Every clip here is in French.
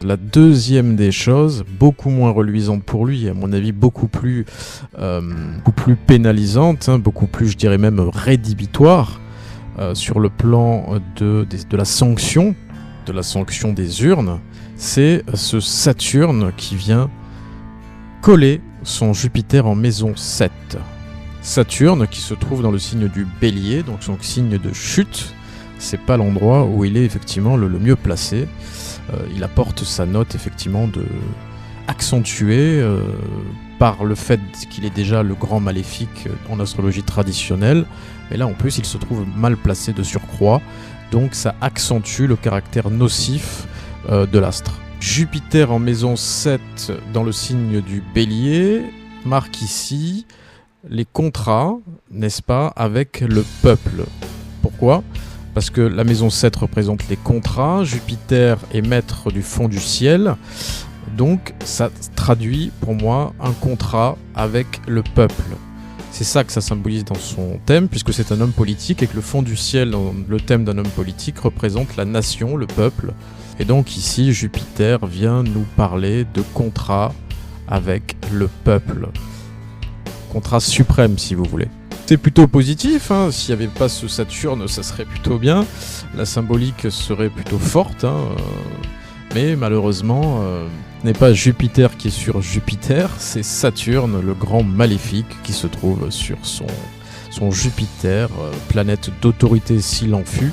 La deuxième des choses, beaucoup moins reluisante pour lui, à mon avis beaucoup plus pénalisante, beaucoup plus, je dirais même, rédhibitoire sur le plan de la sanction des urnes, c'est ce Saturne qui vient coller son Jupiter en maison 7. Saturne qui se trouve dans le signe du Bélier, donc son signe de chute, c'est pas l'endroit où il est effectivement le mieux placé. Il apporte sa note effectivement de accentuée par le fait qu'il est déjà le grand maléfique en astrologie traditionnelle, mais là en plus il se trouve mal placé de surcroît, donc ça accentue le caractère nocif de l'astre. Jupiter en maison 7 dans le signe du Bélier marque ici les contrats, n'est-ce pas, avec le peuple. Pourquoi ? Parce que la maison 7 représente les contrats, Jupiter est maître du fond du ciel, donc ça traduit pour moi un contrat avec le peuple. C'est ça que ça symbolise dans son thème, puisque c'est un homme politique et que le fond du ciel, le thème d'un homme politique, représente la nation, le peuple. Et donc ici, Jupiter vient nous parler de contrat avec le peuple. Contrat suprême, si vous voulez. C'est plutôt positif, s'il n'y avait pas ce Saturne, ça serait plutôt bien. La symbolique serait plutôt forte, mais malheureusement, ce n'est pas Jupiter qui est sur Jupiter, c'est Saturne, le grand maléfique, qui se trouve sur son Jupiter, planète d'autorité s'il en fut.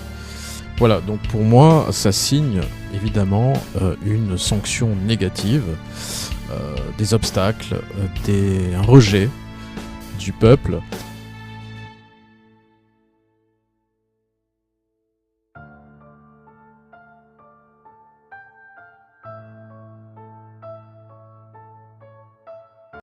Voilà, donc pour moi, ça signe évidemment une sanction négative, des obstacles, un rejet du peuple.